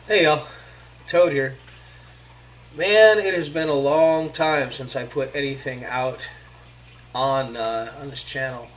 Hey y'all, Toad here. Man, it has been a long time since I put anything out on this channel,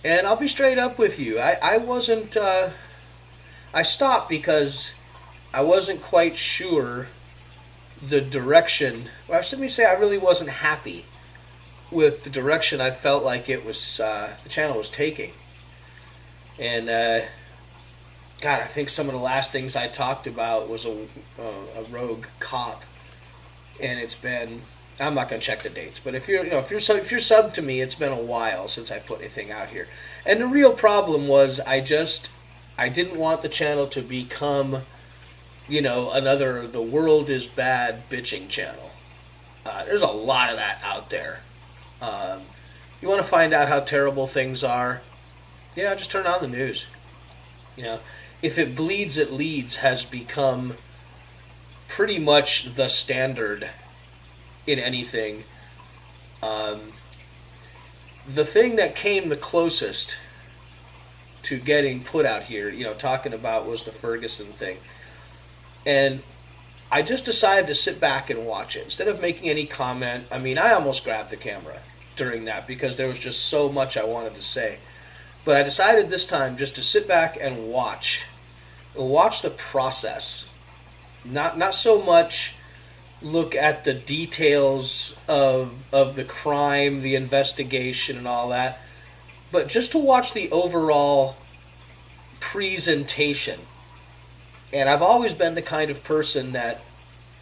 and I'll be straight up with you. I wasn't. I stopped because I wasn't quite sure the direction. Well, let me say I really wasn't happy with the direction I felt like it was the channel was taking, and God, I think some of the last things I talked about was a rogue cop, and it's been. I'm not going to check the dates, but if you're sub to me, it's been a while since I put anything out here, and the real problem was I didn't want the channel to become another the world is bad bitching channel. There's a lot of that out there. Um, you want to find out how terrible things are? Yeah, just turn on the news. You know, if it bleeds, it leads has become pretty much the standard in anything. Um, the thing that came the closest to getting put out here, talking about was the Ferguson thing. And I just decided to sit back and watch it. Instead of making any comment, I mean, I almost grabbed the camera during that because there was just so much I wanted to say. But I decided this time just to sit back and watch the process. Not so much look at the details of the crime, the investigation, and all that, but just to watch the overall presentation. And I've always been the kind of person that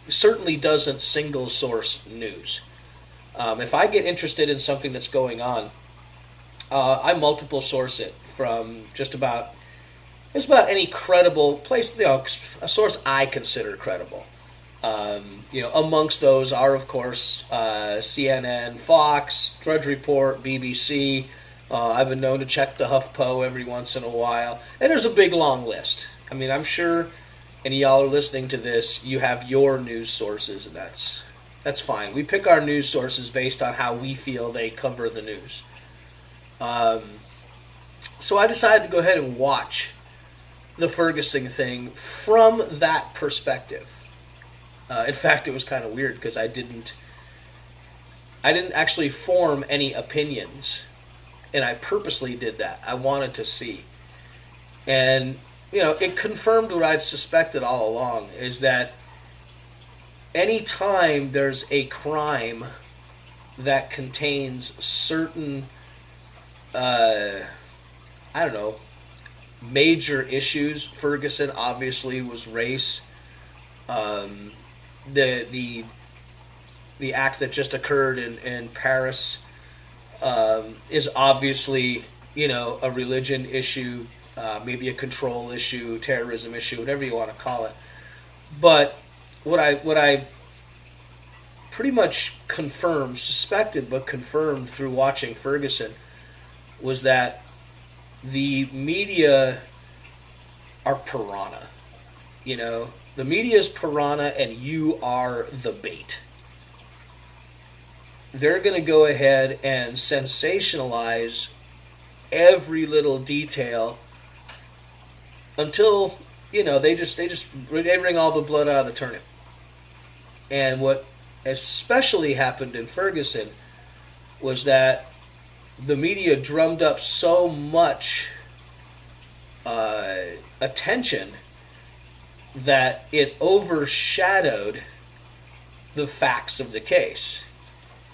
certainly doesn't single source news. If I get interested in something that's going on, I multiple source it from just about any credible place, a source I consider credible. Amongst those are, of course, CNN, Fox, Drudge Report, BBC. I've been known to check the HuffPo every once in a while. And there's a big, long list. I mean, I'm sure any of y'all are listening to this, you have your news sources, and that's fine. We pick our news sources based on how we feel they cover the news. Um, so I decided to go ahead and watch the Ferguson thing from that perspective. In fact, it was kind of weird because I didn't actually form any opinions, and I purposely did that. I wanted to see, and it confirmed what I'd suspected all along: is that anytime there's a crime that contains certain, I don't know, major issues. Ferguson obviously was race. Um, the the act that just occurred in Paris is obviously a religion issue, maybe a control issue, terrorism issue, whatever you want to call it. But what I pretty much confirmed, suspected but confirmed through watching Ferguson was that the media are piranha. The media is piranha and you are the bait. They're going to go ahead and sensationalize every little detail until they wring all the blood out of the turnip. And what especially happened in Ferguson was that the media drummed up so much attention that it overshadowed the facts of the case.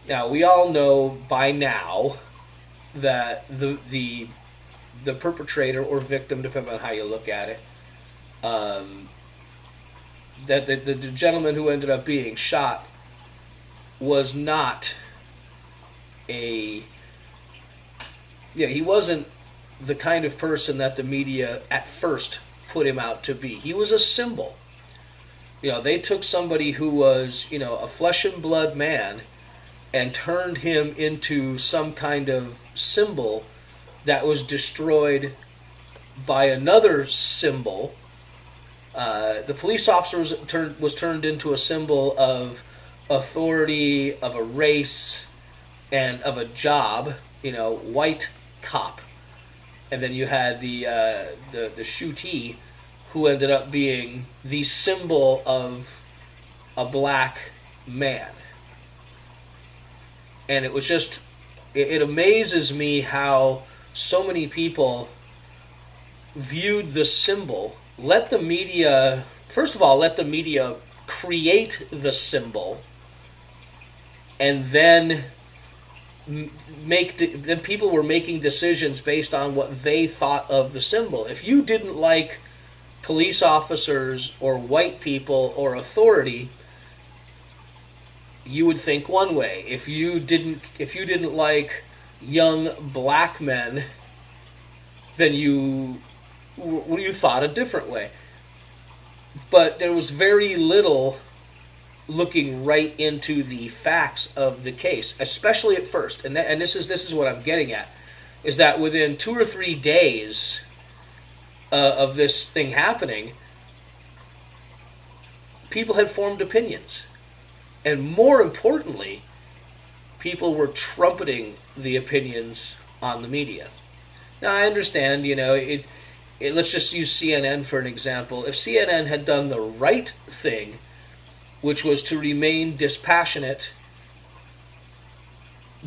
Now, we all know by now that the perpetrator or victim, depending on how you look at it, that the gentleman who ended up being shot was not a he wasn't the kind of person that the media at first put him out to be. He was a symbol. They took somebody who was a flesh and blood man and turned him into some kind of symbol that was destroyed by another symbol. The police officer was turned into a symbol of authority, of a race, and of a job. White cop, and then you had the shootee who ended up being the symbol of a black man. And it was just, it amazes me how so many people viewed the symbol. Let the media, first of all, let the media create the symbol, and then then people were making decisions based on what they thought of the symbol. If you didn't like police officers or white people or authority, you would think one way. If you didn't like young black men, then you thought a different way. But there was very little looking right into the facts of the case, especially at first. And this is what I'm getting at, is that within 2 or 3 days of this thing happening, people had formed opinions. And more importantly, people were trumpeting the opinions on the media. Now, I understand, let's just use CNN for an example. If CNN had done the right thing, which was to remain dispassionate,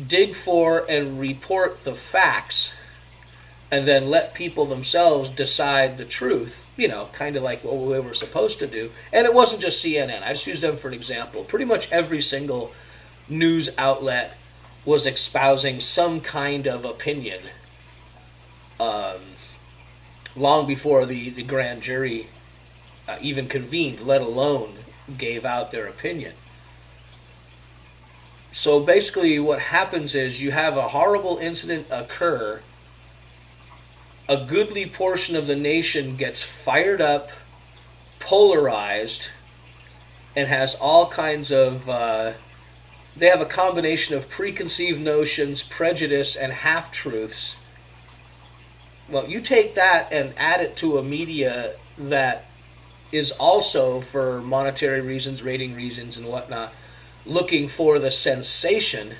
dig for and report the facts, and then let people themselves decide the truth, kind of like what we were supposed to do. And it wasn't just CNN. I just used them for an example. Pretty much every single news outlet was espousing some kind of opinion long before the grand jury even convened, let alone gave out their opinion. So basically what happens is you have a horrible incident occur, a goodly portion of the nation gets fired up, polarized, and has all kinds of, they have a combination of preconceived notions, prejudice, and half-truths. Well, you take that and add it to a media that is also, for monetary reasons, rating reasons, and whatnot, looking for the sensation,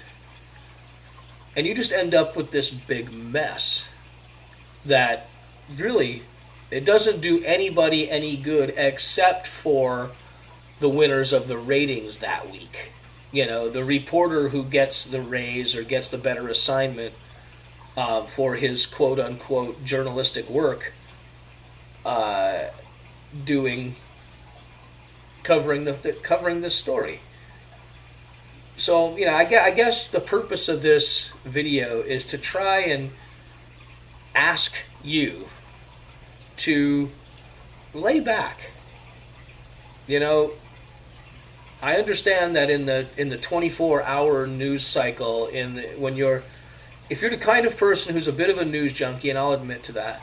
and you just end up with this big mess that really, it doesn't do anybody any good except for the winners of the ratings that week. The reporter who gets the raise or gets the better assignment for his quote-unquote journalistic work, covering this story. So, I guess the purpose of this video is to try and ask you to lay back. I understand that in the 24-hour news cycle, if you're the kind of person who's a bit of a news junkie, and I'll admit to that,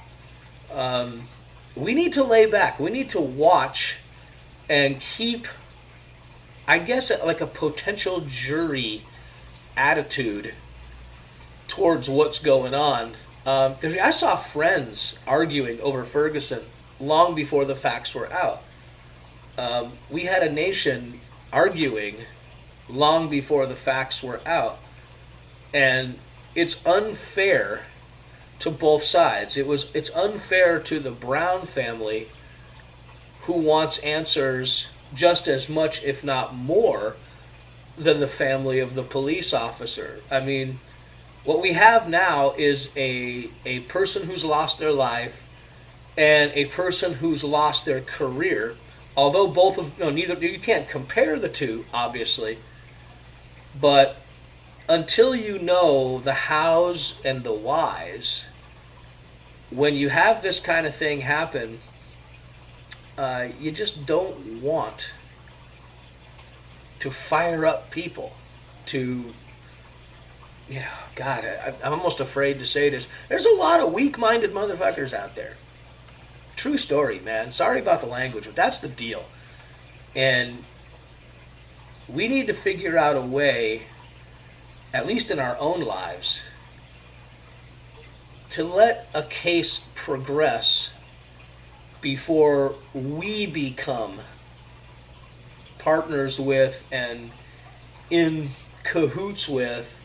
we need to lay back. We need to watch and keep, I guess, like a potential jury attitude towards what's going on. Because I saw friends arguing over Ferguson long before the facts were out. We had a nation arguing long before the facts were out. And it's unfair to both sides. It's unfair to the Brown family, who wants answers just as much, if not more, than the family of the police officer. I mean, what we have now is a person who's lost their life and a person who's lost their career. Although both of you can't compare the two, obviously, but until you know the hows and the whys, when you have this kind of thing happen, you just don't want to fire up people to, God, I'm almost afraid to say this. There's a lot of weak-minded motherfuckers out there. True story, man. Sorry about the language, but that's the deal. And we need to figure out a way, at least in our own lives, to let a case progress before we become partners with and in cahoots with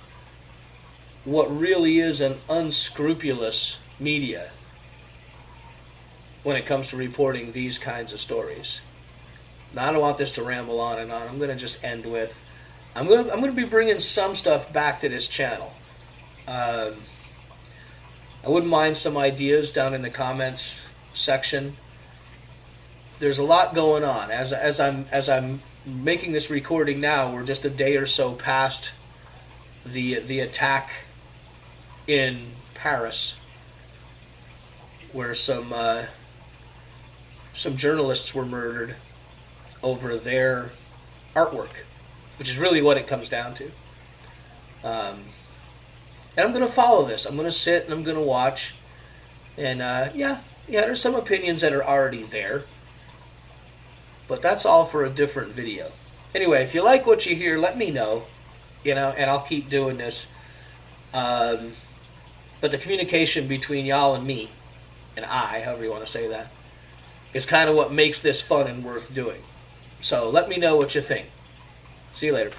what really is an unscrupulous media. when it comes to reporting these kinds of stories. Now, I don't want this to ramble on and on. I'm going to just end with, I'm going to be bringing some stuff back to this channel. I wouldn't mind some ideas down in the comments section. There's a lot going on. As I'm making this recording now, we're just a day or so past the attack in Paris, where some journalists were murdered over their artwork, which is really what it comes down to. And I'm going to follow this. I'm going to sit and I'm going to watch. And yeah, there's some opinions that are already there. But that's all for a different video. Anyway, if you like what you hear, let me know. And I'll keep doing this. But the communication between y'all and me, and I, however you want to say that, is kind of what makes this fun and worth doing. So let me know what you think. See you later.